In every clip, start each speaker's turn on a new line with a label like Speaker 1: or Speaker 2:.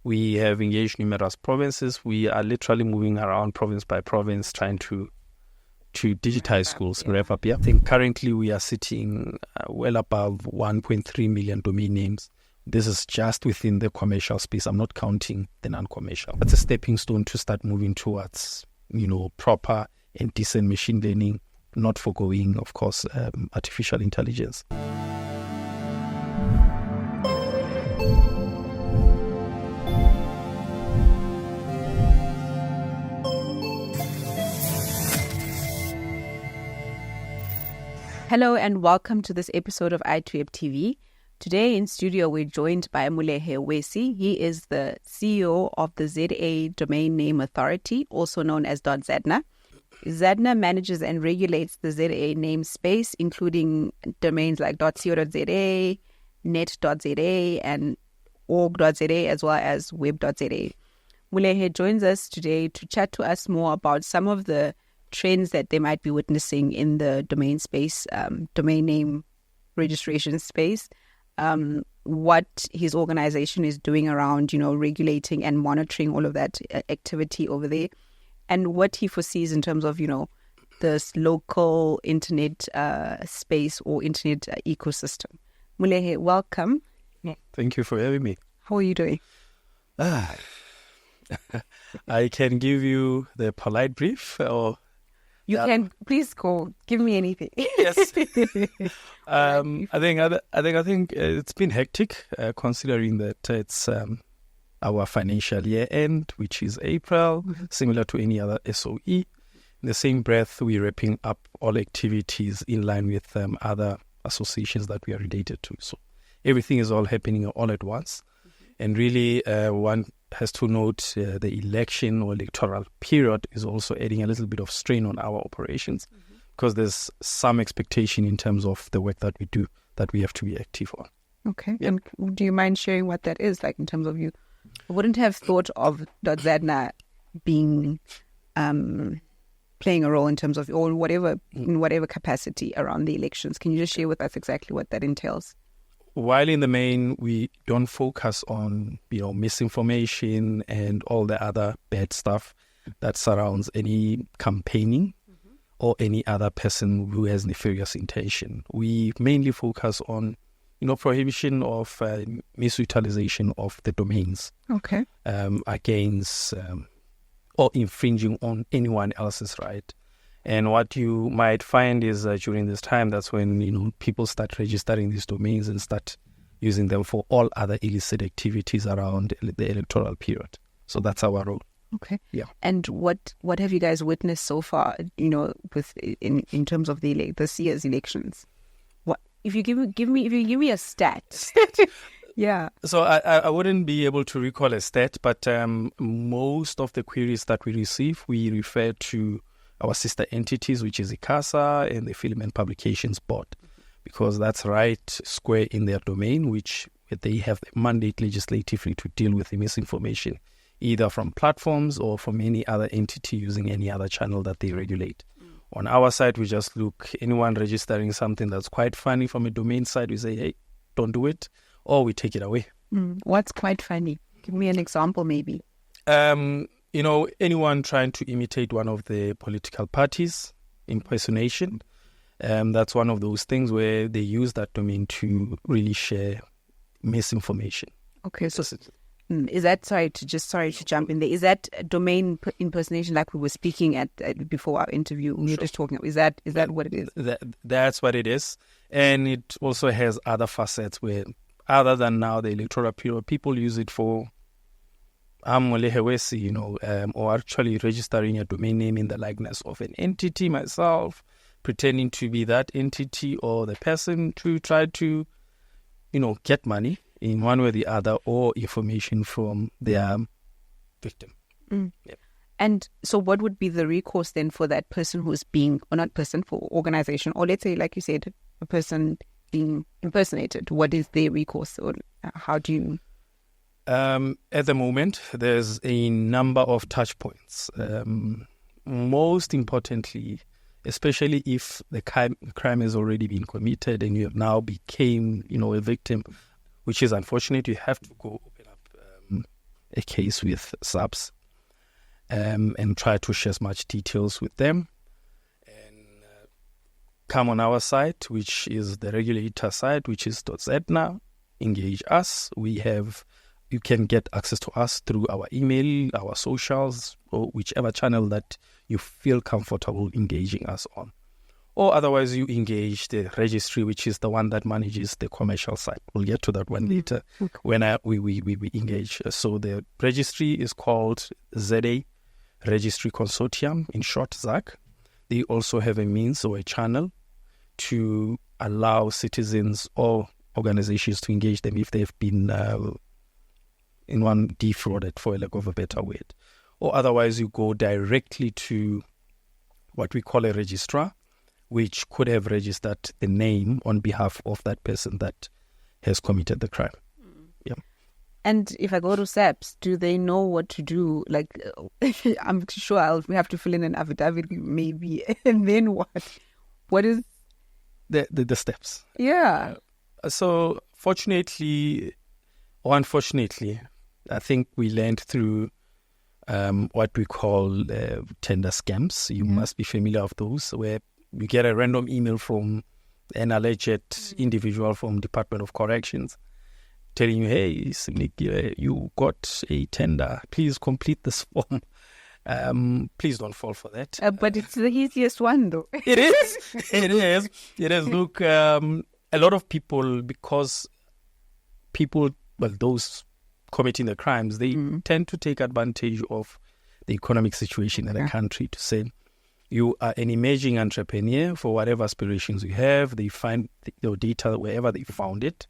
Speaker 1: We have engaged numerous provinces. We are literally moving around province by province trying to digitize schools, wrap up. Yeah. I think currently we are sitting well above 1.3 million domain names. This is just within the commercial space. I'm not counting the non-commercial. That's a stepping stone to start moving towards, proper and decent machine learning, not forgoing, of course, artificial intelligence.
Speaker 2: Hello and welcome to this episode of ITWeb TV. Today in studio we're joined by Molehe Wesi. He is the CEO of the ZA Domain Name Authority, also known as .ZADNA. ZADNA manages and regulates the ZA name space, including domains like .co.za, net.za and org.za, as well as web.za. Molehe joins us today to chat to us more about some of the trends that they might be witnessing in the domain space, domain name registration space, what his organization is doing around, regulating and monitoring all of that activity over there, and what he foresees in terms of, this local internet space or internet ecosystem. Molehe, welcome.
Speaker 1: Thank you for having me.
Speaker 2: How are you doing?
Speaker 1: I can give you the polite brief, or
Speaker 2: you can please go. Give me anything.
Speaker 1: Yes. I think it's been hectic, considering that it's our financial year end, which is April, similar to any other SOE. In the same breath, we're wrapping up all activities in line with other associations that we are related to. So everything is all happening all at once. And really, one has to note the election or electoral period is also adding a little bit of strain on our operations, because there's some expectation in terms of the work that we do that we have to be active on.
Speaker 2: Okay. Yep. And do you mind sharing what that is, like in terms of you? I wouldn't have thought of .ZADNA being playing a role in terms of or whatever in whatever capacity around the elections. Can you just share with us exactly what that entails?
Speaker 1: While in the main, we don't focus on, misinformation and all the other bad stuff that surrounds any campaigning or any other person who has nefarious intention. We mainly focus on, prohibition of misutilization of the domains.
Speaker 2: Okay.
Speaker 1: Against or infringing on anyone else's right. And what you might find is during this time, that's when, people start registering these domains and start using them for all other illicit activities around the electoral period. So that's our role.
Speaker 2: Okay.
Speaker 1: Yeah.
Speaker 2: And what have you guys witnessed so far, with in terms of this year's elections? What if you give me a stat? Yeah.
Speaker 1: So I wouldn't be able to recall a stat, but most of the queries that we receive, we refer to our sister entities, which is ICASA and the Film and Publications Board, because that's right square in their domain, which they have the mandate legislatively to deal with the misinformation, either from platforms or from any other entity using any other channel that they regulate. On our side, we just look, anyone registering something that's quite funny from a domain side, we say, hey, don't do it, or we take it away.
Speaker 2: What's quite funny? Give me an example, maybe.
Speaker 1: Anyone trying to imitate one of the political parties, impersonation, that's one of those things where they use that domain to really share misinformation.
Speaker 2: Okay, so is that, sorry to jump in there, is that domain impersonation like we were speaking at before our interview? We were just talking about, is that what it is?
Speaker 1: That's what it is. And it also has other facets where, other than now the electoral period, people use it for Molehe Wesi, or actually registering a domain name in the likeness of an entity, myself, pretending to be that entity or the person to try to, get money in one way or the other, or information from their victim.
Speaker 2: Yep. And so what would be the recourse then for that person who's being, or not person, for organization, or let's say, like you said, a person being impersonated? What is their recourse, or how do you...
Speaker 1: At the moment, there's a number of touch points. Most importantly, especially if the crime has already been committed and you have now became, a victim, which is unfortunate, you have to go open up a case with SAPS and try to share as much details with them. And come on our site, which is the regulator site, which is .ZADNA, engage us. You can get access to us through our email, our socials, or whichever channel that you feel comfortable engaging us on. Or otherwise, you engage the registry, which is the one that manages the commercial side. We'll get to that one later when we engage. So the registry is called ZA Registry Consortium, in short, ZAC. They also have a means or a channel to allow citizens or organizations to engage them if they've been in one defrauded, for a lack of a better word. Or otherwise, you go directly to what we call a registrar, which could have registered the name on behalf of that person that has committed the crime. Yeah.
Speaker 2: And if I go to SAPS, do they know what to do? Like, I'm sure we have to fill in an affidavit maybe. And then what? What is...
Speaker 1: The steps.
Speaker 2: Yeah.
Speaker 1: So fortunately or unfortunately, I think we learned through what we call tender scams. You must be familiar with those, where you get a random email from an alleged individual from Department of Corrections telling you, hey, Simnik, you got a tender. Please complete this form. Please don't fall for that.
Speaker 2: But it's the easiest one, though.
Speaker 1: It is. It is. It is. Look, a lot of people, because those committing the crimes, they tend to take advantage of the economic situation in the country to say, you are an emerging entrepreneur for whatever aspirations you have. They find your data wherever they found it,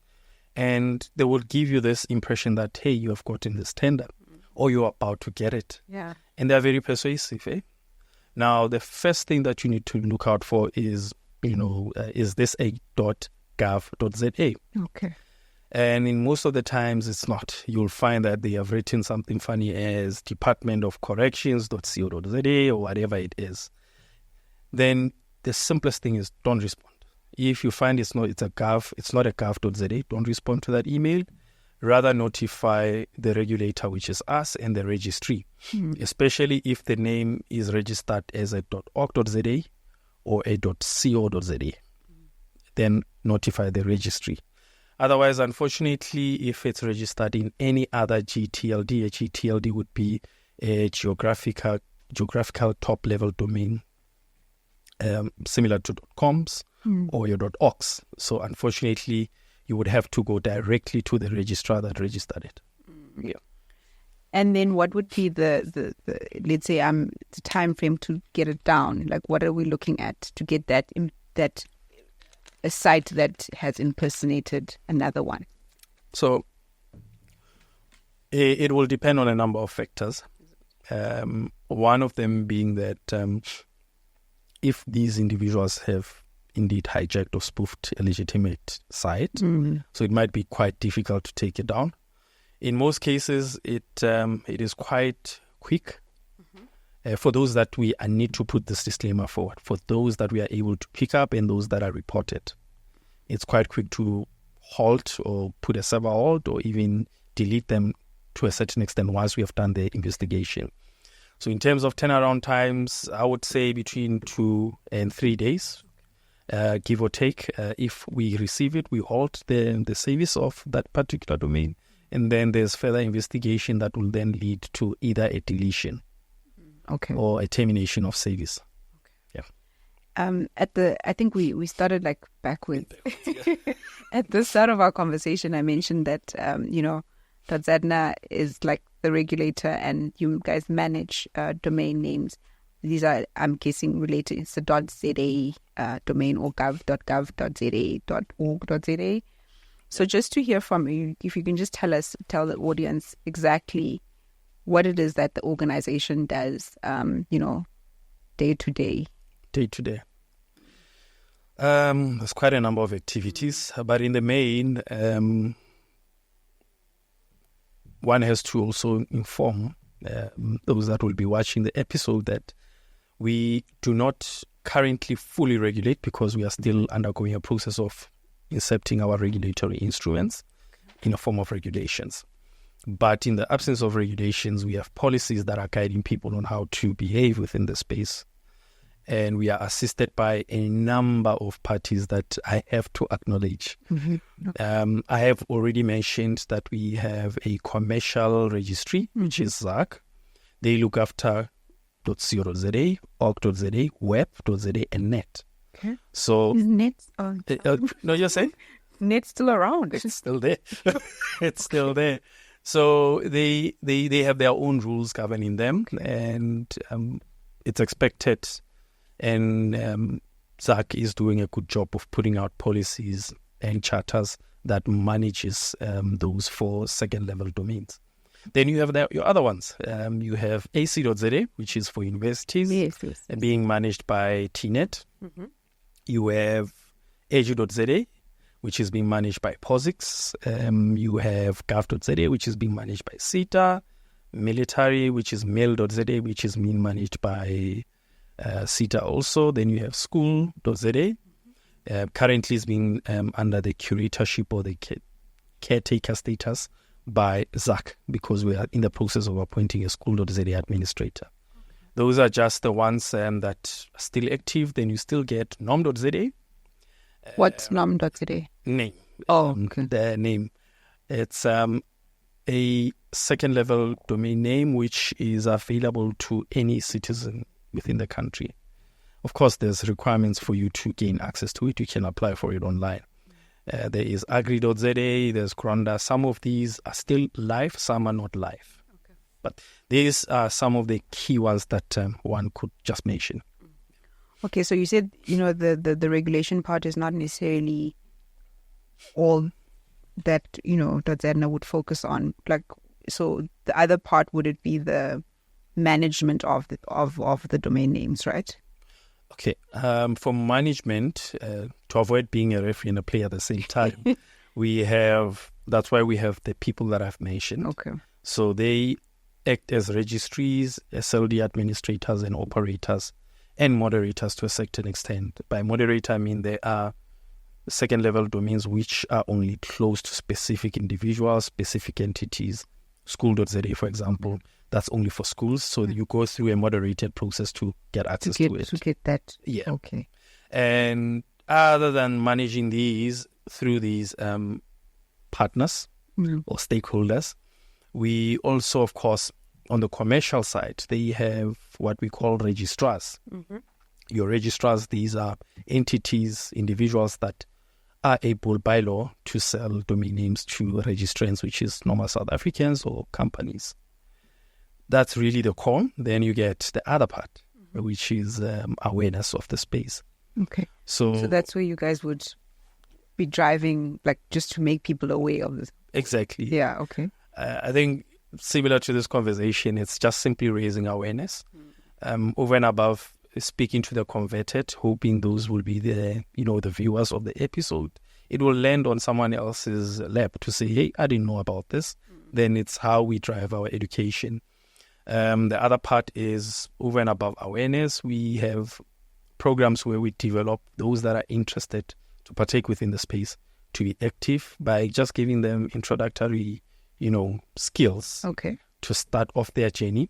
Speaker 1: and they will give you this impression that, hey, you have gotten this tender or you're about to get it.
Speaker 2: Yeah.
Speaker 1: And they're very persuasive. Now, the first thing that you need to look out for is, is this a .gov.za? Okay. And in most of the times, it's not. You'll find that they have written something funny as Department of Corrections.co.za or whatever it is. Then the simplest thing is don't respond. If you find it's not a gov.za, don't respond to that email. Rather notify the regulator, which is us, and the registry, especially if the name is registered as a .org.za or a .co.za. Then notify the registry. Otherwise, unfortunately, if it's registered in any other GTLD, a GTLD would be a geographical top-level domain, similar to .coms or your .orgs. So, unfortunately, you would have to go directly to the registrar that registered it. Yeah.
Speaker 2: And then what would be the let's say the time frame to get it down? Like, what are we looking at to get that a site that has impersonated another one?
Speaker 1: So it will depend on a number of factors. One of them being that if these individuals have indeed hijacked or spoofed a legitimate site, so it might be quite difficult to take it down. In most cases, it is quite quick. For those that we need to put this disclaimer forward, for those that we are able to pick up and those that are reported, it's quite quick to halt or put a server halt or even delete them to a certain extent once we have done the investigation. So in terms of turnaround times, I would say between 2 and 3 days, give or take. If we receive it, we halt the service of that particular domain, and then there's further investigation that will then lead to either a deletion or a termination of service.
Speaker 2: I think we started like backwards. At the start of our conversation, I mentioned that ZADNA is like the regulator, and you guys manage domain names. These are, I'm guessing, related. It's the .za domain or gov.gov.za, .org.za. So just to hear from you, if you can just tell the audience exactly what it is that the organization does, day to day.
Speaker 1: Day to day. There's quite a number of activities, but in the main, one has to also inform those that will be watching the episode that we do not currently fully regulate because we are still undergoing a process of incepting our regulatory instruments in a form of regulations. But in the absence of regulations, we have policies that are guiding people on how to behave within the space. And we are assisted by a number of parties that I have to acknowledge. I have already mentioned that we have a commercial registry, which is ZAC. They look after .co.za, org.za, web.za, and net.
Speaker 2: Okay.
Speaker 1: So,
Speaker 2: is net?
Speaker 1: No, you're saying?
Speaker 2: Net's still around.
Speaker 1: It's still there. It's still there. So they have their own rules governing them, and it's expected. And ZAC is doing a good job of putting out policies and charters that manages those 4 second-level domains. Then you have your other ones. You have AC.za, which is for universities,
Speaker 2: yes.
Speaker 1: being managed by TNet. You have edu.za, which is being managed by POSIX. You have gov.za, which is being managed by CETA. Military, which is mail.za, which is being managed by CETA also. Then you have school.za. Currently is being under the curatorship or the caretaker status by ZAC, because we are in the process of appointing a school.za administrator. Those are just the ones that are still active. Then you still get nom.za.
Speaker 2: What's nom.za?
Speaker 1: Name.
Speaker 2: Oh, okay.
Speaker 1: The name. It's a second-level domain name which is available to any citizen within the country. Of course, there's requirements for you to gain access to it. You can apply for it online. There is agri.za, there's Gronda. Some of these are still live, some are not live. Okay. But these are some of the key ones that one could just mention.
Speaker 2: Okay, so you said, the regulation part is not necessarily all that, that ZADNA would focus on. Like, so the other part, would it be the management of the domain names, right?
Speaker 1: Okay, for management, to avoid being a referee and a player at the same time, that's why we have the people that I've mentioned.
Speaker 2: Okay.
Speaker 1: So they act as registries, SLD administrators and operators, and moderators to a certain extent. By moderator, I mean there are second-level domains which are only closed to specific individuals, specific entities. School.za, for example, that's only for schools. So you go through a moderated process to get access to it.
Speaker 2: To get that.
Speaker 1: Yeah.
Speaker 2: Okay.
Speaker 1: And other than managing these through these partners or stakeholders, we also, of course, on the commercial side, they have what we call registrars. Your registrars, these are entities, individuals that are able by law to sell domain names to registrants, which is normal South Africans or companies. That's really the core. Then you get the other part, which is awareness of the space.
Speaker 2: Okay.
Speaker 1: So
Speaker 2: that's where you guys would be driving, like, just to make people aware of this.
Speaker 1: Exactly.
Speaker 2: Yeah, okay.
Speaker 1: I think similar to this conversation, it's just simply raising awareness. Over and above speaking to the converted, hoping those will be the viewers of the episode. It will land on someone else's lap to say, hey, I didn't know about this. Then it's how we drive our education. The other part is over and above awareness. We have programs where we develop those that are interested to partake within the space to be active by just giving them introductory, skills to start off their journey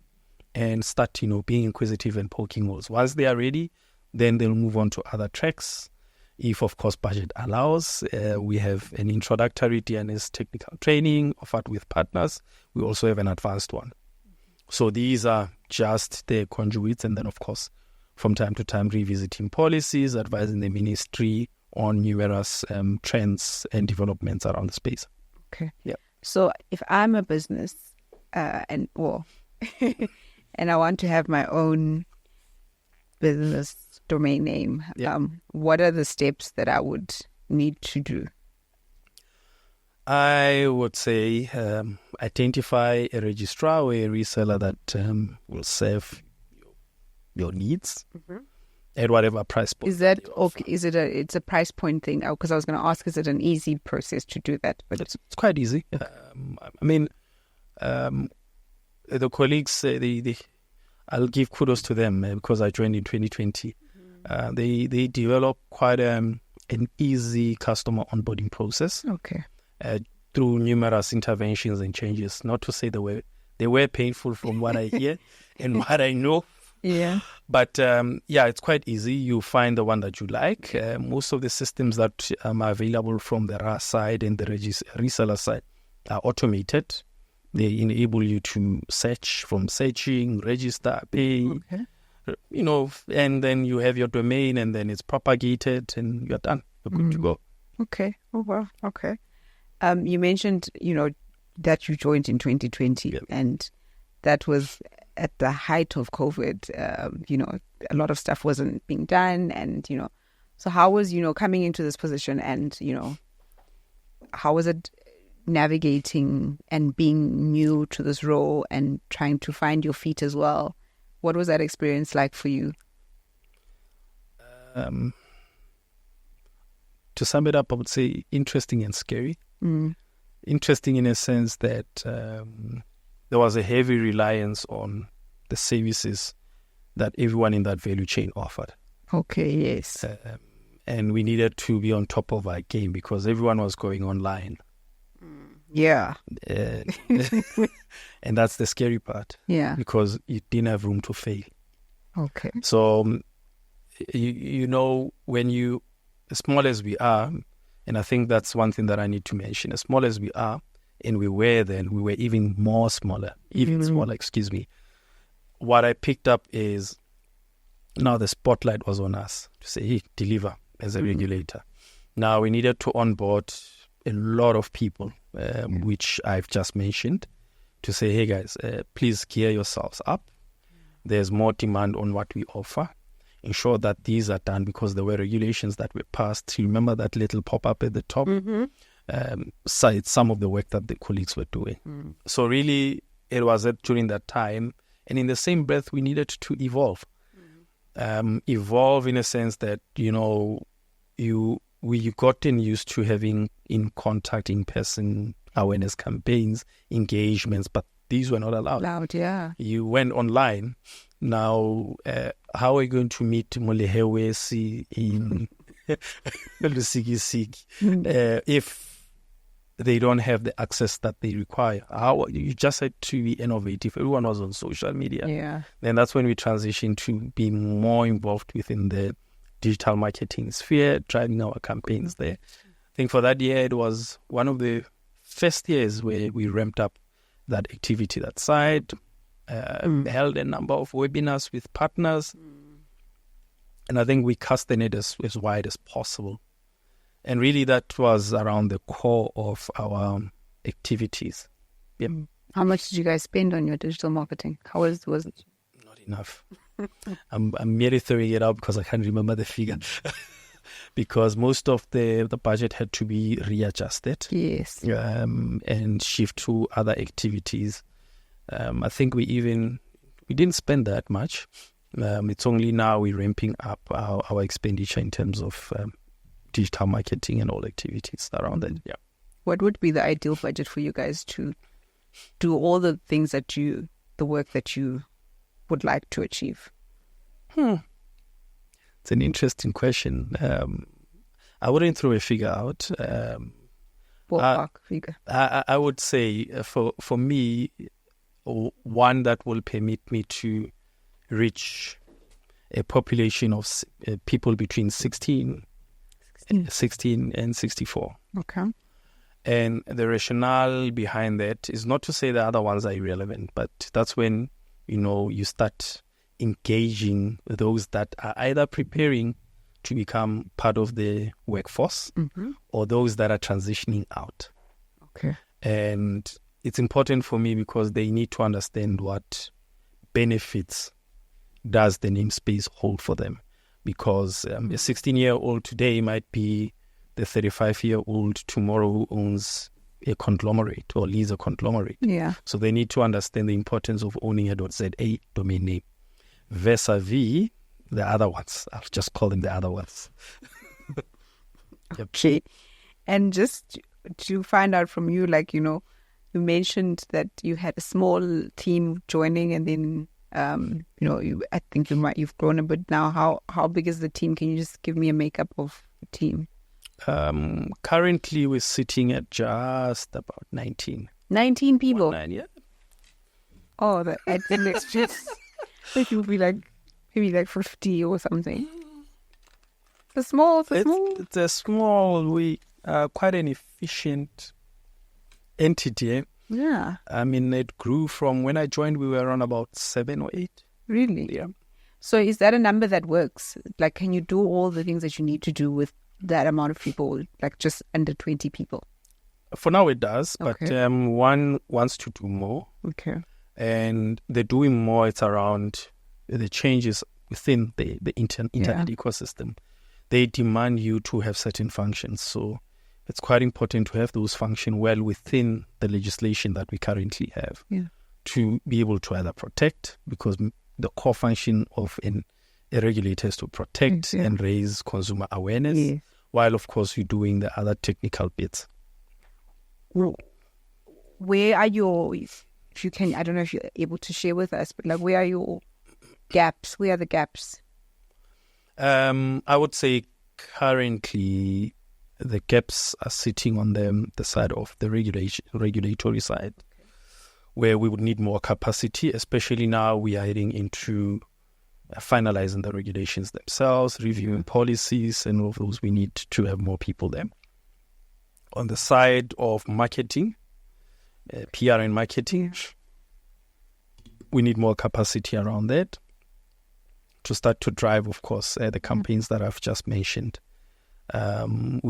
Speaker 1: and start, being inquisitive and poking holes. Once they are ready, then they'll move on to other tracks. If, of course, budget allows, we have an introductory DNS technical training offered with partners. We also have an advanced one. So these are just the conduits, and then, of course, from time to time, revisiting policies, advising the ministry on numerous trends and developments around the space.
Speaker 2: Okay.
Speaker 1: Yeah.
Speaker 2: So if I'm a business and I want to have my own business domain name, what are the steps that I would need to do?
Speaker 1: I would say identify a registrar or a reseller that will serve your needs at whatever price point.
Speaker 2: Is that okay? Is it it's a price point thing? Because I was going to ask, is it an easy process to do that? But
Speaker 1: it's quite easy. The colleagues, I'll give kudos to them because I joined in 2020. They develop quite an easy customer onboarding process.
Speaker 2: Okay.
Speaker 1: through numerous interventions and changes. Not to say they were painful from what I hear and what I know.
Speaker 2: Yeah.
Speaker 1: But it's quite easy. You find the one that you like. Most of the systems that are available from the RAS side and the reseller side are automated. They enable you to search from searching, register, pay, and then you have your domain, and then it's propagated and you're done. You're good to go.
Speaker 2: Okay. Oh, wow. Okay. You mentioned, that you joined in 2020 and that was at the height of COVID. A lot of stuff wasn't being done and, so how was, coming into this position and, how was it navigating and being new to this role and trying to find your feet as well? What was that experience like for you?
Speaker 1: To sum it up, I would say interesting and scary. Interesting in a sense that there was a heavy reliance on the services that everyone in that value chain offered.
Speaker 2: Okay, yes.
Speaker 1: And we needed to be on top of our game because everyone was going online.
Speaker 2: Yeah.
Speaker 1: And that's the scary part.
Speaker 2: Yeah.
Speaker 1: Because you didn't have room to fail.
Speaker 2: Okay.
Speaker 1: So, when you, as small as we are, and I think that's one thing that I need to mention, as small as we are, and we were then, we were even smaller, excuse me. What I picked up is now the spotlight was on us to say, hey, deliver as a regulator. Now we needed to onboard a lot of people, which I've just mentioned, to say, hey guys, please gear yourselves up. There's more demand on what we offer. Ensure that these are done because there were regulations that were passed. You remember that little pop-up at the top? Cite some of the work that the colleagues were doing. So really, it was during that time. And in the same breath, we needed to evolve. Evolve in a sense that, we gotten used to having in contact, in-person awareness campaigns, engagements, but these were not allowed. You went online. Now, how are you going to meet Molehe Wesi in Lusikisiki if they don't have the access that they require? You just had to be innovative. Everyone was on social media.
Speaker 2: Yeah.
Speaker 1: Then that's when we transitioned to be more involved within the digital marketing sphere, driving our campaigns there. I think for that year, it was one of the first years where we ramped up that activity, that side, held a number of webinars with partners. And I think we cast the net as wide as possible. And really that was around the core of our activities. Yeah.
Speaker 2: How much did you guys spend on your digital marketing? How was it?
Speaker 1: Not enough. I'm merely throwing it out because I can't remember the figure. Because most of the budget had to be readjusted.
Speaker 2: Yes.
Speaker 1: And shift to other activities. I think we didn't spend that much. It's only now we're ramping up our expenditure in terms of digital marketing and all activities around that. Yeah.
Speaker 2: What would be the ideal budget for you guys to do all the things the work that you would like to achieve?
Speaker 1: It's an interesting question. I wouldn't throw a figure out.
Speaker 2: Ballpark figure.
Speaker 1: I would say for me, one that will permit me to reach a population of people between 16 and 64.
Speaker 2: Okay.
Speaker 1: And the rationale behind that is not to say the other ones are irrelevant, but that's when, you start engaging those that are either preparing to become part of the workforce or those that are transitioning out.
Speaker 2: Okay.
Speaker 1: And it's important for me because they need to understand what benefits does the namespace hold for them. Because a 16-year-old today might be the 35-year-old tomorrow who owns a conglomerate or leads a conglomerate.
Speaker 2: Yeah.
Speaker 1: So they need to understand the importance of owning a .za domain name vis-a-vis the other ones. I'll just call them the other ones.
Speaker 2: Okay. And just to find out from you, you mentioned that you had a small team joining and then, I think you've grown a bit now. How big is the team? Can you just give me a makeup of the team?
Speaker 1: Currently, we're sitting at just about 19.
Speaker 2: 19 people?
Speaker 1: 19, yeah.
Speaker 2: Oh, the next just it will be like maybe like 50 or something. It's small.
Speaker 1: It's a small, we quite an efficient entity.
Speaker 2: Yeah.
Speaker 1: I mean, it grew from when I joined, we were around about 7 or 8.
Speaker 2: Really?
Speaker 1: Yeah.
Speaker 2: So is that a number that works? Like, can you do all the things that you need to do with that amount of people, like just under 20 people?
Speaker 1: For now, it does,
Speaker 2: Okay.
Speaker 1: but one wants to do more.
Speaker 2: Okay.
Speaker 1: And the doing more, it's around the changes within the internet ecosystem. They demand you to have certain functions. So it's quite important to have those functions well within the legislation that we currently have to be able to either protect, because the core function of a regulator is to protect and raise consumer awareness, while, of course, you're doing the other technical bits.
Speaker 2: Where are your, if you can, I don't know if you're able to share with us, but like, where are your gaps? Where are the gaps?
Speaker 1: I would say currently the gaps are sitting on the side of the regulatory side, where we would need more capacity, especially now we are heading into finalizing the regulations themselves, reviewing policies, and all of those. We need to have more people there. On the side of marketing, PR and marketing, we need more capacity around that to start to drive, of course, the campaigns that I've just mentioned. I'm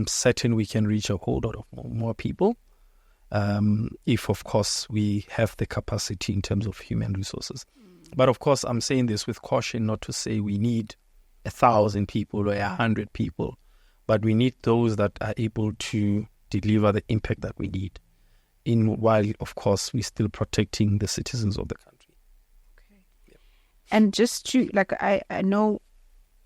Speaker 1: certain we can reach a whole lot of more people if, of course, we have the capacity in terms of human resources. But, of course, I'm saying this with caution, not to say we need 1,000 people or 100 people, but we need those that are able to deliver the impact that we need, while, of course, we're still protecting the citizens of the country.
Speaker 2: Okay. Yeah. And just to, like, I know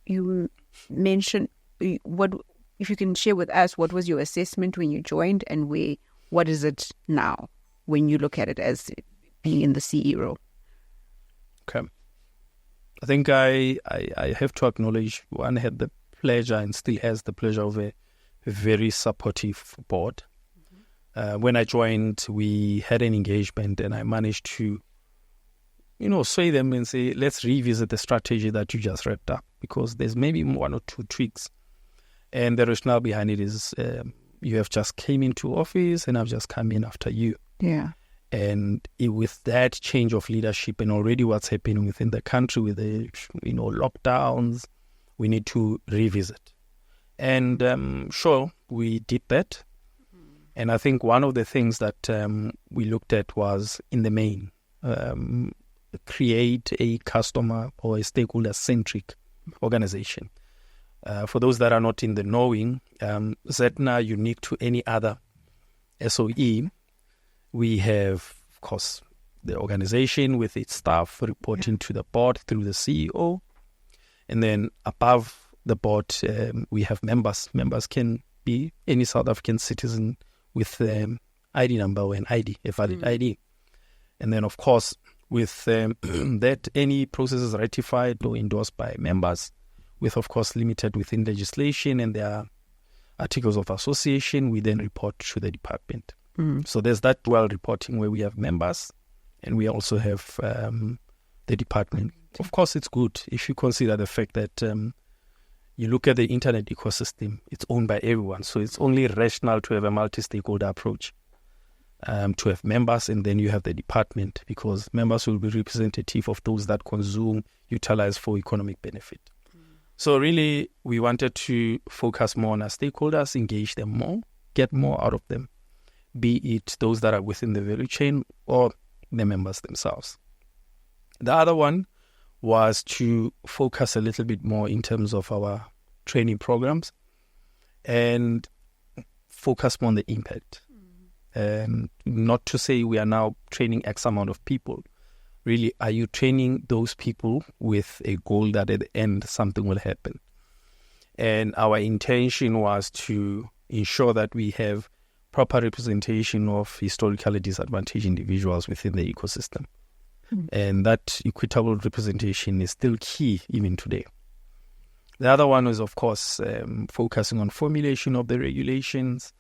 Speaker 2: you mentioned, if you can share with us, what was your assessment when you joined, and what is it now when you look at it as being in the CEO role?
Speaker 1: Okay. I think I have to acknowledge one had the pleasure and still has the pleasure of a very supportive board. When I joined, we had an engagement, and I managed to, sway them and say, let's revisit the strategy that you just wrapped up, because there's maybe 1 or 2 tweaks. And the rationale behind it is you have just came into office and I've just come in after you.
Speaker 2: Yeah.
Speaker 1: And with that change of leadership and already what's happening within the country with the lockdowns, we need to revisit. And sure, we did that. And I think one of the things that we looked at was, in the main, create a customer or a stakeholder-centric organization. For those that are not in the knowing, ZADNA, unique to any other SOE, we have, of course, the organization with its staff reporting to the board through the CEO. And then above the board, we have members. Members can be any South African citizen with ID number or an ID, a valid ID. And then, of course, with that, any process is ratified or endorsed by members, with, of course, limited within legislation and their articles of association, we then report to the department. So there's that dual reporting where we have members and we also have the department. Of course, it's good if you consider the fact that you look at the internet ecosystem, it's owned by everyone. So it's only rational to have a multi-stakeholder approach, to have members, and then you have the department, because members will be representative of those that consume, utilize for economic benefit. So really, we wanted to focus more on our stakeholders, engage them more, get more out of them, be it those that are within the value chain or the members themselves. The other one was to focus a little bit more in terms of our training programs and focus more on the impact. Not to say we are now training X amount of people. Really, are you training those people with a goal that at the end something will happen? And our intention was to ensure that we have proper representation of historically disadvantaged individuals within the ecosystem. And that equitable representation is still key even today. The other one is, of course, focusing on formulation of the regulations,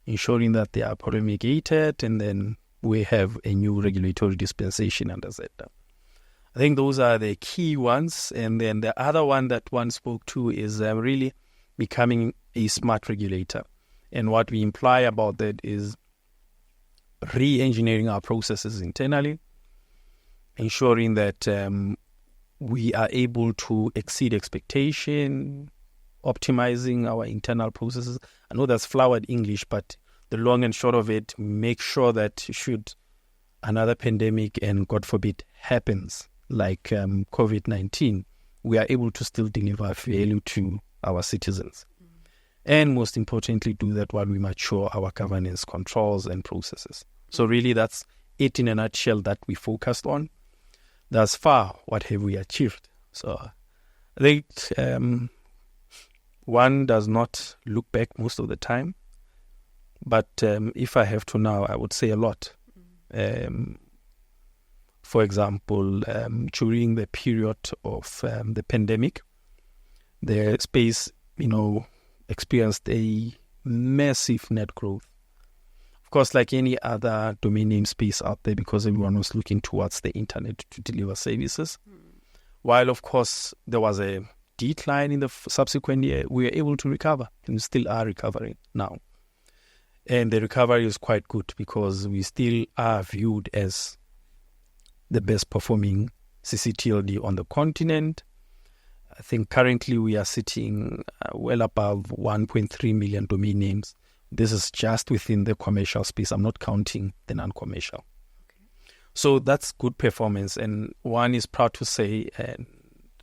Speaker 1: ensuring that they are promulgated, and then we have a new regulatory dispensation under ZADNA. I think those are the key ones. And then the other one that one spoke to is really becoming a smart regulator. And what we imply about that is re-engineering our processes internally, ensuring that we are able to exceed expectation, optimizing our internal processes. I know that's flowered English, but the long and short of it, make sure that should another pandemic and God forbid happens, like COVID-19, we are able to still deliver value to our citizens. And most importantly, do that while we mature our governance controls and processes. So really that's it in a nutshell that we focused on. Thus far, what have we achieved? So I think one does not look back most of the time. But if I have to now, I would say a lot. For example, during the period of the pandemic, the space, experienced a massive net growth. Of course, like any other domain name space out there, because everyone was looking towards the internet to deliver services. While, of course, there was a decline in the subsequent year, we were able to recover and still are recovering now. And the recovery is quite good because we still are viewed as the best performing CCTLD on the continent. I think currently we are sitting well above 1.3 million domain names. This is just within the commercial space. I'm not counting the non-commercial. Okay. So that's good performance. And one is proud to say, and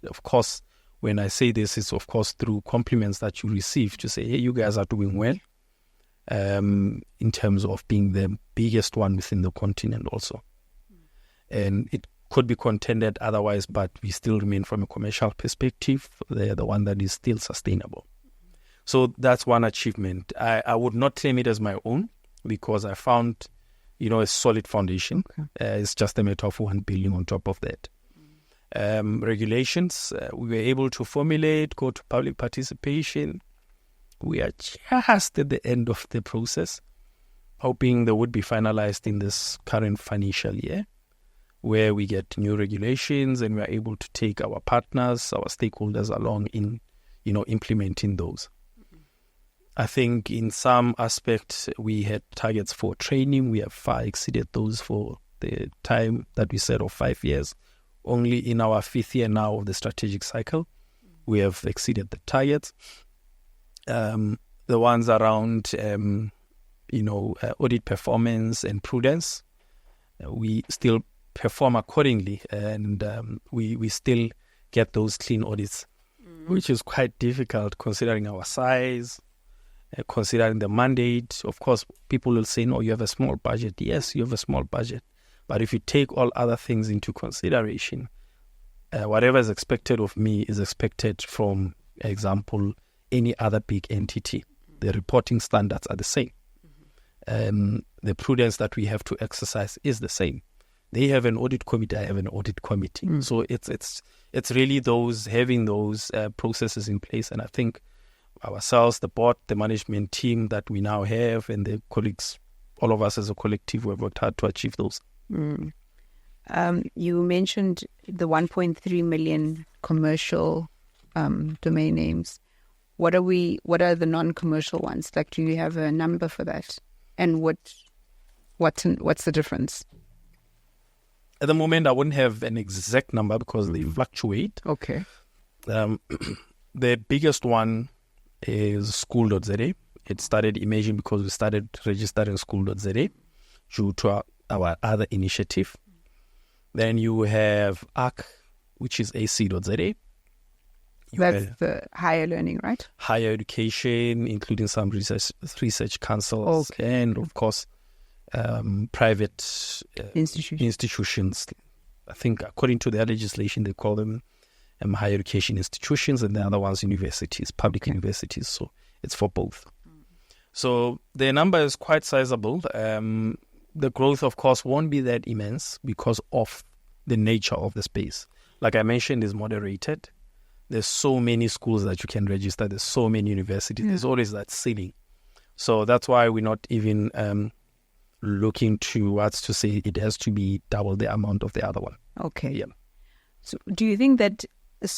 Speaker 1: of course, when I say this, it's of course through compliments that you receive to say, hey, you guys are doing well. In terms of being the biggest one within the continent also. And it could be contended otherwise, but we still remain from a commercial perspective, the one that is still sustainable. So that's one achievement. I would not claim it as my own because I found, a solid foundation. Okay. It's just a matter of one building on top of that. Regulations, we were able to formulate, go to public participation. We are just at the end of the process, hoping they would be finalized in this current financial year, where we get new regulations and we are able to take our partners, our stakeholders along in, implementing those. I think in some aspects we had targets for training. We have far exceeded those for the time that we set of 5 years. Only in our 5th year now of the strategic cycle, we have exceeded the targets. The ones around, audit performance and prudence, we still perform accordingly, and we still get those clean audits, which is quite difficult considering our size, considering the mandate. Of course, people will say, no, you have a small budget. Yes, you have a small budget. But if you take all other things into consideration, whatever is expected of me is expected from, example, any other big entity. The reporting standards are the same. The prudence that we have to exercise is the same. They have an audit committee, I have an audit committee. So it's really having those processes in place. And I think ourselves, the board, the management team that we now have, and the colleagues, all of us as a collective, we have worked hard to achieve those.
Speaker 2: You mentioned the 1.3 million commercial domain names. What are the non-commercial ones? Like, do you have a number for that? And what's the difference?
Speaker 1: At the moment, I wouldn't have an exact number because they fluctuate.
Speaker 2: Okay.
Speaker 1: The biggest one is school.za. It started emerging because we started registering school.za due to our other initiative. Then you have ARC, which is ac.za.
Speaker 2: That's the higher learning, right?
Speaker 1: Higher education, including some research councils, okay. And of course, private institutions. I think according to their legislation, they call them higher education institutions, and the other ones universities, public universities. So it's for both. So the number is quite sizable. The growth, of course, won't be that immense because of the nature of the space. Like I mentioned, is moderated. there's so many schools that you can register. There's so many universities. There's always that ceiling. So that's why we're not even looking towards to say it has to be double the amount of the other one.
Speaker 2: Okay.
Speaker 1: Yeah.
Speaker 2: So do you think that it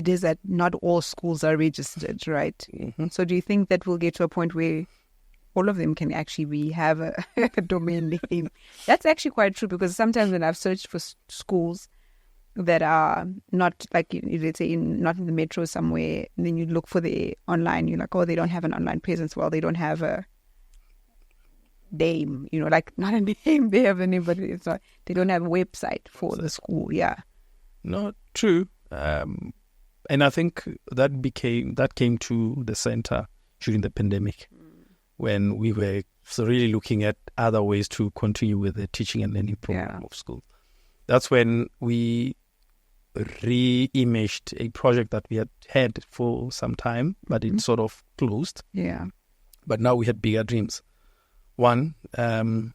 Speaker 2: is that not all schools are registered, right?
Speaker 1: Mm-hmm.
Speaker 2: So do you think that we'll get to a point where all of them can actually have a domain name? That's actually quite true, because sometimes when I've searched for schools that are not, like, let's say not in the metro somewhere, and then you look for the online, you're like, oh, they don't have an online presence. Well, they don't have a name, like, not a name, they have a name, but it's not, they don't have a website for the school. Yeah.
Speaker 1: No, true. And I think that came to the center during the pandemic, when we were really looking at other ways to continue with the teaching and learning program of school. That's when we re-imaged a project that we had for some time, but it sort of closed.
Speaker 2: Yeah.
Speaker 1: But now we had bigger dreams. One, the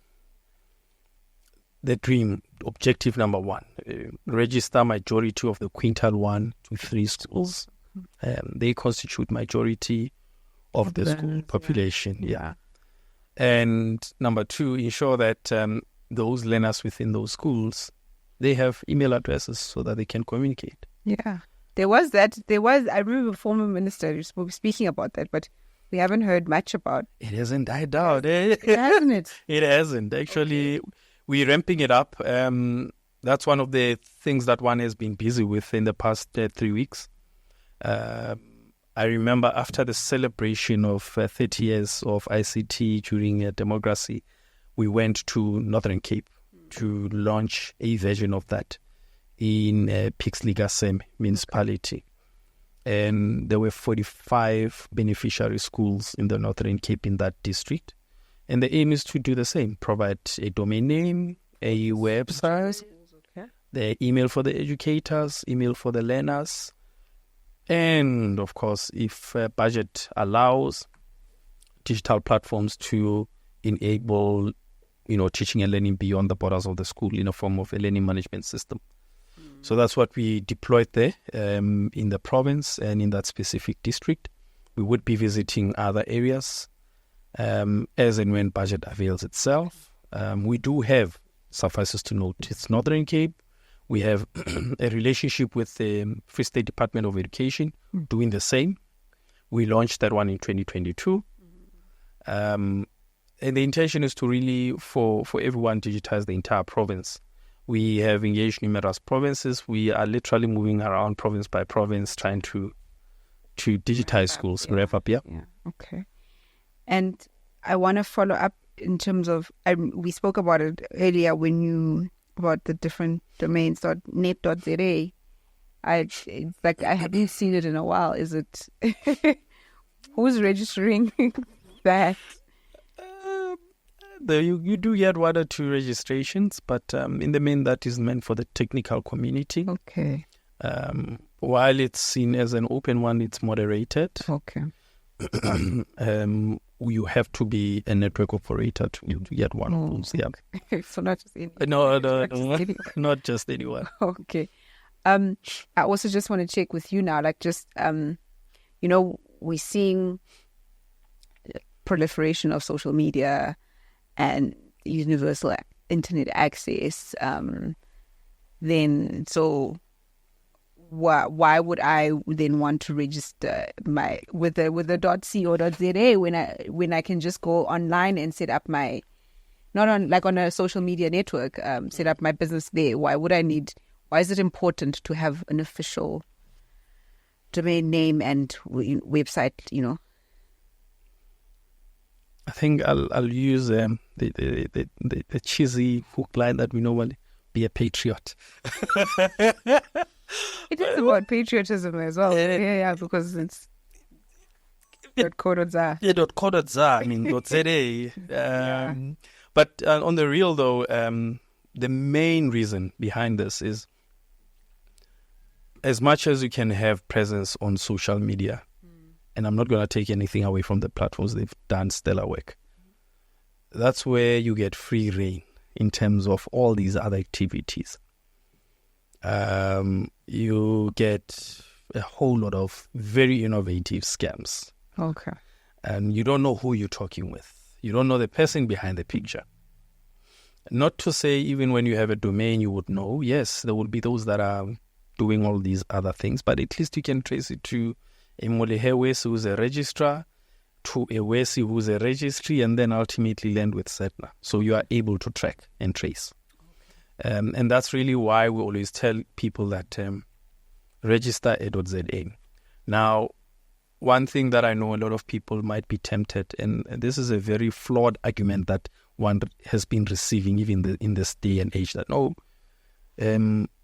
Speaker 1: dream, objective number one, register majority of the quintile 1 to 3 schools. They constitute majority of the school population. Yeah. And number 2, ensure that those learners within those schools, they have email addresses so that they can communicate.
Speaker 2: Yeah. I remember a former minister speaking about that, but we haven't heard much about
Speaker 1: it. It hasn't died out, eh?
Speaker 2: Hasn't it?
Speaker 1: It hasn't. Actually, we're ramping it up. That's one of the things that one has been busy with in the past 3 weeks. I remember after the celebration of 30 years of ICT during democracy, we went to Northern Cape to launch a version of that in Pixley-Gasem municipality. And there were 45 beneficiary schools in the Northern Cape in that district. And the aim is to do the same, provide a domain name, a website, the email for the educators, email for the learners, and of course, if budget allows, digital platforms to enable teaching and learning beyond the borders of the school in a form of a learning management system. So that's what we deployed there in the province and in that specific district. We would be visiting other areas as and when budget avails itself. We do have, suffices to note, it's Northern Cape. We have a relationship with the Free State Department of Education doing the same. We launched that one in 2022. And the intention is to really, for everyone, digitize the entire province. We have engaged numerous provinces. We are literally moving around province by province, trying to digitize schools, wrap up. Yeah.
Speaker 2: Okay. And I want to follow up in terms of, we spoke about it earlier about the different domains, .net.za. I haven't seen it in a while. Is it, who's registering that?
Speaker 1: You do get 1 or 2 registrations, but in the main, that is meant for the technical community.
Speaker 2: Okay.
Speaker 1: While it's seen as an open one, it's moderated.
Speaker 2: Okay.
Speaker 1: You have to be a network operator to get one of those. Yeah.
Speaker 2: So not just anyone.
Speaker 1: No, not just anyone.
Speaker 2: Okay. I also just want to check with you now, like just we're seeing proliferation of social media and universal internet access. Then, so why would I then want to register with the .co.za when I can just go online and set up my, not on a social media network, set up my business there? Why is it important to have an official domain name and website?
Speaker 1: I think I'll use the cheesy hook line that we normally be a patriot.
Speaker 2: It is about patriotism as well. Yeah, because it's .co.za.
Speaker 1: Yeah, .co.za. I mean .za. But on the real though, the main reason behind this is, as much as you can have presence on social media, and I'm not going to take anything away from the platforms, they've done stellar work. That's where you get free reign in terms of all these other activities. you get a whole lot of very innovative scams.
Speaker 2: Okay.
Speaker 1: And you don't know who you're talking with. You don't know the person behind the picture. Not to say even when you have a domain, you would know. Yes, there will be those that are doing all these other things, but at least you can trace it to a Molehe Wesi who's a registrar, to a Wesi who's a registry, and then ultimately land with ZADNA. So you are able to track and trace. And that's really why we always tell people that register a.za. Now, one thing that I know a lot of people might be tempted, and this is a very flawed argument that one has been receiving even in this day and age, that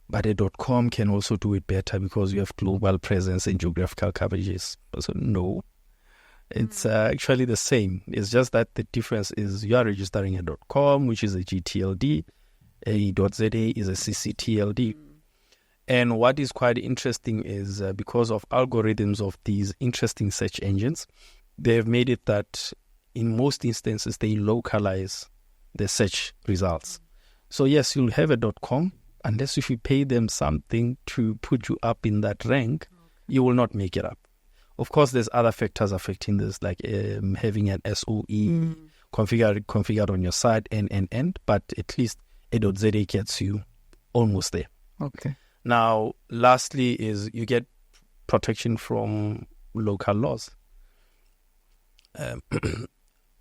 Speaker 1: but a .com can also do it better because you have global presence and geographical coverages. So no, it's actually the same. It's just that the difference is you are registering a .com, which is a GTLD, a .za is a CCTLD. And what is quite interesting is because of algorithms of these interesting search engines, they've made it that in most instances they localize the search results. So yes, you'll have a .com, unless if you pay them something to put you up in that rank, you will not make it up. Of course, there's other factors affecting this, like having an SOE configured on your side, and, but at least a.za gets you almost there.
Speaker 2: Okay.
Speaker 1: Now, lastly is you get protection from local laws. I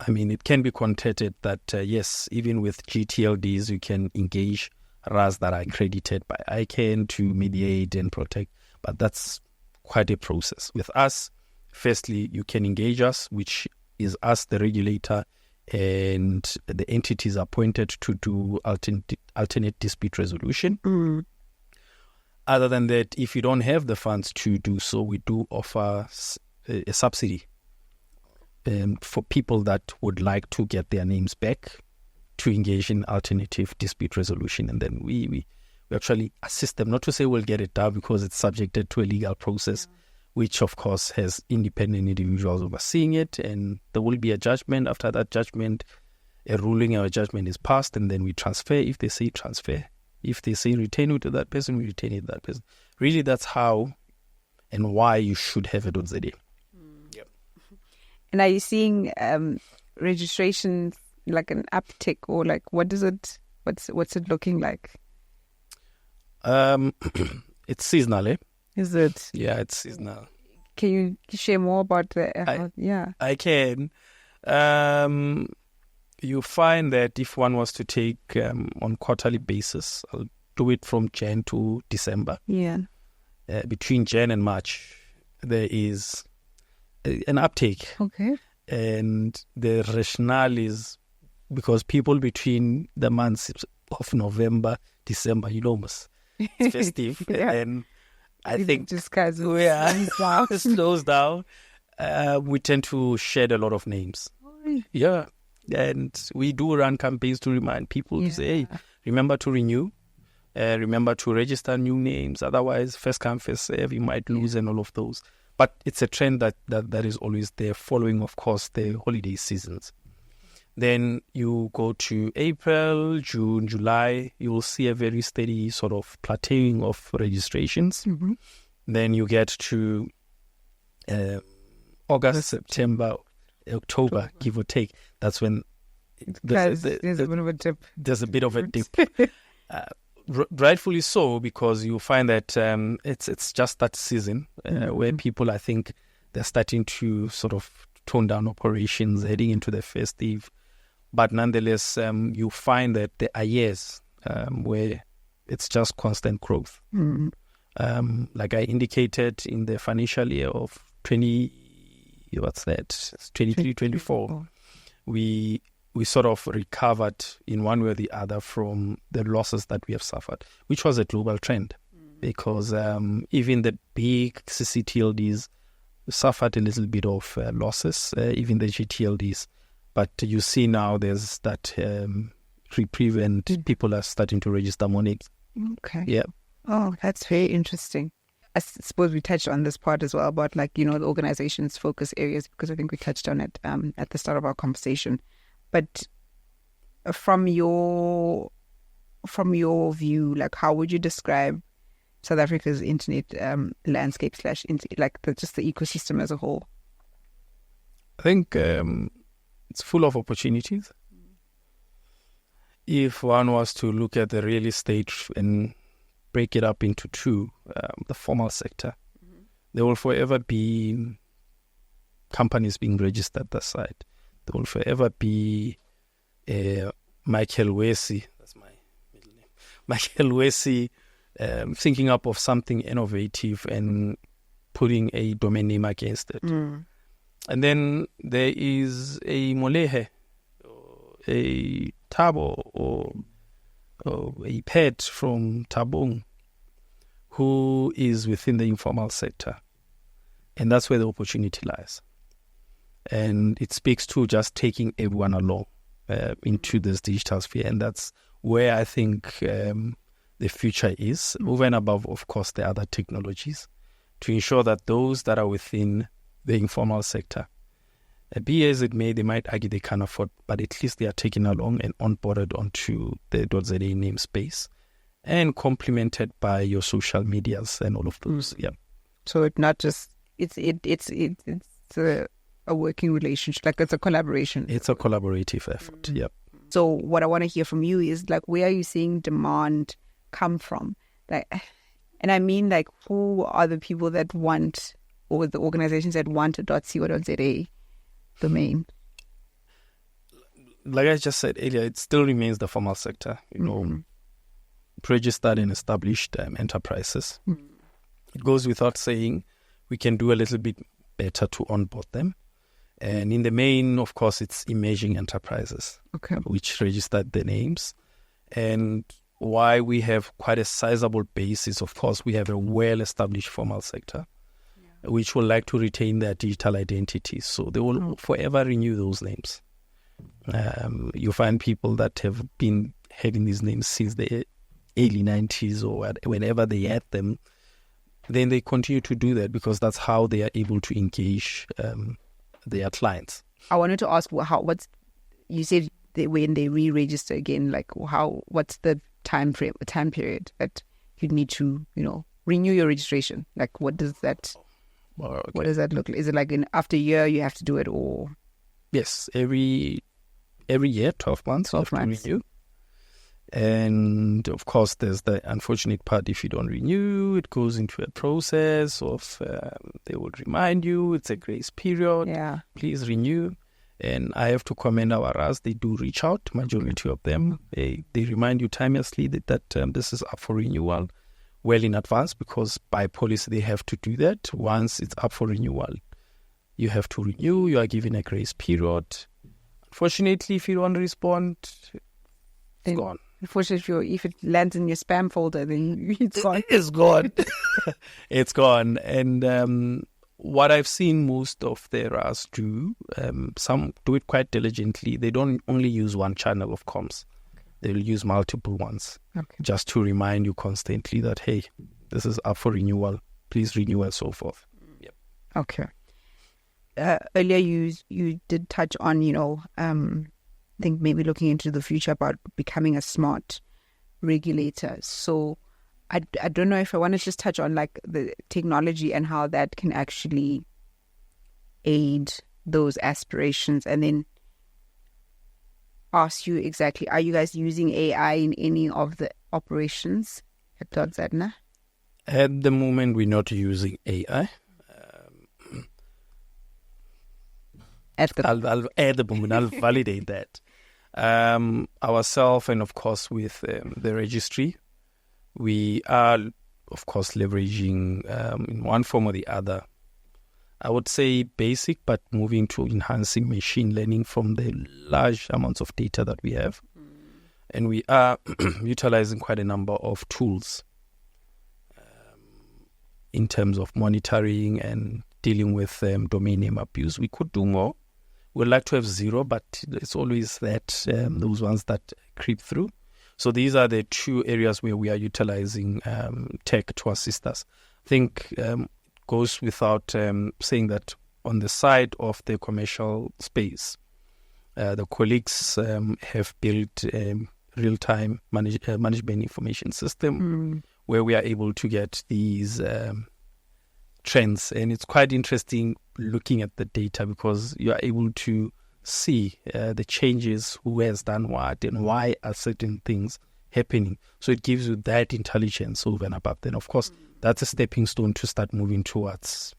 Speaker 1: mean, it can be contended that, yes, even with GTLDs, you can engage RAS that are accredited by ICANN to mediate and protect, but that's quite a process. With us, firstly, you can engage us, which is us, the regulator, and the entities appointed to do alternate dispute resolution. Other than that, if you don't have the funds to do so, we do offer a subsidy for people that would like to get their names back to engage in alternative dispute resolution. And then we actually assist them, not to say we'll get it done because it's subjected to a legal process, which of course has independent individuals overseeing it. And there will be a judgment. After that judgment, a ruling or a judgment is passed, and then we transfer. If they say transfer, if they say retain it to that person, we retain it to that person. Really, that's how and why you should have a .za. Yep.
Speaker 2: And are you seeing registration like an uptick, or like what's it looking like?
Speaker 1: It's seasonal, eh?
Speaker 2: Is it?
Speaker 1: Yeah, it's seasonal.
Speaker 2: Can you share more about the?
Speaker 1: I can. You find that if one was to take on quarterly basis, I'll do it from Jan to December.
Speaker 2: Yeah.
Speaker 1: Between Jan and March, there is an uptake.
Speaker 2: Okay.
Speaker 1: And the rationale is because people between the months of November, December, it's festive.
Speaker 2: Yeah.
Speaker 1: And I think
Speaker 2: just guys
Speaker 1: slows down. We tend to shed a lot of names. Yeah. And we do run campaigns to remind people to say, hey, remember to renew, remember to register new names. Otherwise, first come, first serve, you might lose and all of those. But it's a trend that is always there, following, of course, the holiday seasons. Then you go to April, June, July, you will see a very steady sort of plateauing of registrations. Mm-hmm. Then you get to August, September, October, give or take. That's when
Speaker 2: there's a bit of a dip.
Speaker 1: There's a bit of a dip. Rightfully so, because you find that it's just that season where people, I think, they're starting to sort of tone down operations, heading into the festive. But nonetheless, you find that there are years where it's just constant growth. Mm-hmm. Like I indicated in the financial year of 23, 24, we sort of recovered in one way or the other from the losses that we have suffered, which was a global trend, because even the big CCTLDs suffered a little bit of losses, even the GTLDs. But you see now there's that reprieve and people are starting to register more names.
Speaker 2: Okay.
Speaker 1: Yeah.
Speaker 2: Oh, that's very interesting. I suppose we touched on this part as well about the organization's focus areas, because I think we touched on it at the start of our conversation. But from your view, how would you describe South Africa's internet landscape / just the ecosystem as a whole?
Speaker 1: I think it's full of opportunities. If one was to look at the real estate and break it up into two, the formal sector, there will forever be companies being registered that side. There will forever be Molehe Wesi, that's my middle name, Molehe Wesi, thinking up of something innovative and putting a domain name against it. And then there is a Molehe, or a Tabo, or a pet from Tabong, who is within the informal sector. And that's where the opportunity lies. And it speaks to just taking everyone along into this digital sphere. And that's where I think the future is, over and above, of course, the other technologies, to ensure that those that are within the informal sector, be as it may, they might argue they can't afford, but at least they are taken along and onboarded onto the .za namespace and complemented by your social medias and all of those. Yeah.
Speaker 2: So it's not just it's a working relationship, like it's a collaboration.
Speaker 1: It's a collaborative effort. Yeah.
Speaker 2: So what I want to hear from you is like, where are you seeing demand come from? Like, and I mean, like, who are the people that want, or the organizations that want a .co.za domain?
Speaker 1: Like I just said earlier, it still remains the formal sector, registered and established enterprises. It goes without saying we can do a little bit better to onboard them. And in the main, of course, it's emerging enterprises, which registered the names. And why we have quite a sizable basis, of course, we have a well-established formal sector, which will like to retain their digital identities. So they will forever renew those names. You find people that have been having these names since the early 90s or whenever they had them, then they continue to do that because that's how they are able to engage their clients.
Speaker 2: I wanted to ask you said when they re-register again, like what's the time period that you'd need to, renew your registration? Like what does that what does that look like? Is it like after a year you have to do it, or?
Speaker 1: Yes, every year, 12 months.
Speaker 2: 12 months.
Speaker 1: To renew. And of course, there's the unfortunate part. If you don't renew, it goes into a process of they will remind you it's a grace period.
Speaker 2: Yeah.
Speaker 1: Please renew. And I have to commend our RAS. They do reach out, majority of them. They remind you timelessly that this is up for renewal well in advance, because by policy they have to do that. Once it's up for renewal, you have to renew. You are given a grace period. Unfortunately, if you don't respond, it's gone.
Speaker 2: Unfortunately, if it lands in your spam folder, then it's gone.
Speaker 1: It's gone. It's gone. And what I've seen most of the RAS do, some do it quite diligently. They don't only use one channel of comms. They'll use multiple ones, just to remind you constantly that, hey, this is up for renewal. Please renew and so forth. Yep.
Speaker 2: Okay. Earlier, you did touch on, I think maybe looking into the future about becoming a smart regulator. So I don't know if I want to just touch on like the technology and how that can actually aid those aspirations, and then ask you exactly, are you guys using AI in any of the operations at ZADNA?
Speaker 1: At the moment, we're not using AI. At the moment, I'll validate that. Ourselves, and of course with the registry, we are, of course, leveraging in one form or the other, I would say basic, but moving to enhancing machine learning from the large amounts of data that we have. And we are utilizing quite a number of tools in terms of monitoring and dealing with domain name abuse. We could do more. We'd like to have zero, but it's always that those ones that creep through. So these are the two areas where we are utilizing tech to assist us. I think it goes without saying that on the side of the commercial space, the colleagues have built a real-time management information system where we are able to get these trends. And it's quite interesting looking at the data because you are able to see the changes, who has done what and why are certain things happening. So it gives you that intelligence over and above. Then, of course, that's a stepping stone to start moving towards,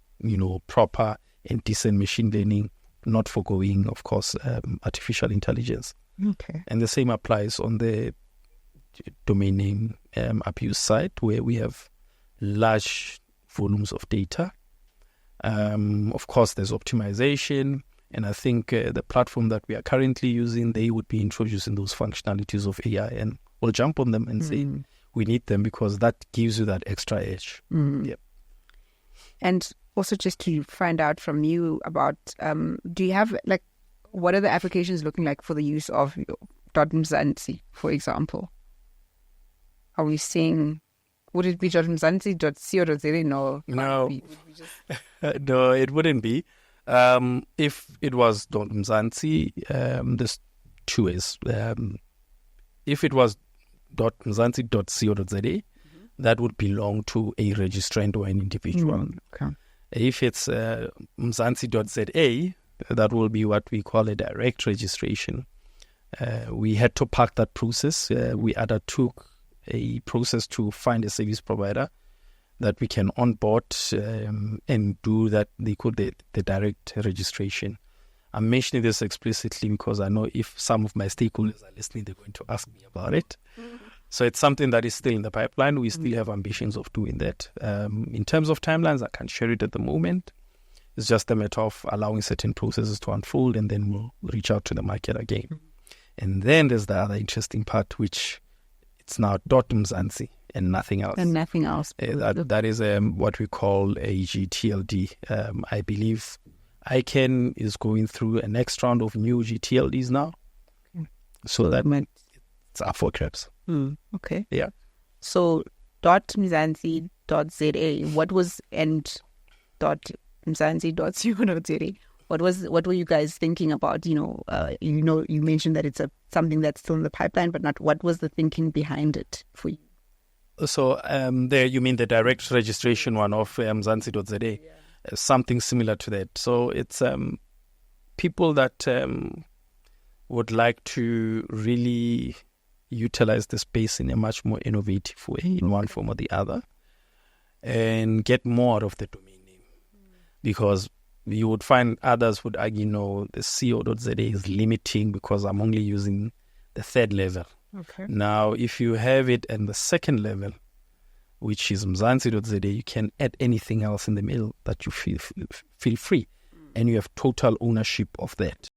Speaker 1: proper and decent machine learning, not forgoing, of course, artificial intelligence.
Speaker 2: Okay.
Speaker 1: And the same applies on the domain name abuse side, where we have large volumes of data. Of course, there's optimization. And I think the platform that we are currently using, they would be introducing those functionalities of AI, and we'll jump on them and say we need them because that gives you that extra edge. Yep.
Speaker 2: And also just to find out from you about, do you have, what are the applications looking like for the use of .mzansi, for example? Are we seeing, would it be .mzansi.co.za? No.
Speaker 1: No. No, it wouldn't be. If it was .mzansi, there's two ways. If it was .mzansi.co.za, that would belong to a registrant or an individual.
Speaker 2: Okay.
Speaker 1: If it's mzansi.za, that will be what we call a direct registration. We had to park that process. We undertook a process to find a service provider that we can onboard and do that. They call the direct registration. I'm mentioning this explicitly because I know if some of my stakeholders are listening, they're going to ask me about it. So it's something that is still in the pipeline. We still have ambitions of doing that. In terms of timelines, I can't share it at the moment. It's just a matter of allowing certain processes to unfold, and then we'll reach out to the market again. And then there's the other interesting part, which it's now .mzansi and nothing else.
Speaker 2: And nothing else.
Speaker 1: That is what we call a GTLD. I believe ICANN is going through a next round of new GTLDs now. So that meant it's up for grabs.
Speaker 2: Okay.
Speaker 1: Yeah.
Speaker 2: So .mzansi.za, what was, and .mzansi.co.za, what were you guys thinking about? You mentioned that it's something that's still in the pipeline, but not, what was the thinking behind it for you?
Speaker 1: So there you mean the direct registration one of mzansi.za, something similar to that. So it's people that would like to really utilize the space in a much more innovative way in one form or the other and get more out of the domain name. Because you would find others would argue, no, the co.za is limiting because I'm only using the third level.
Speaker 2: Okay.
Speaker 1: Now, if you have it at the second level, which is mzansi.za, you can add anything else in the middle that you feel free. And you have total ownership of that.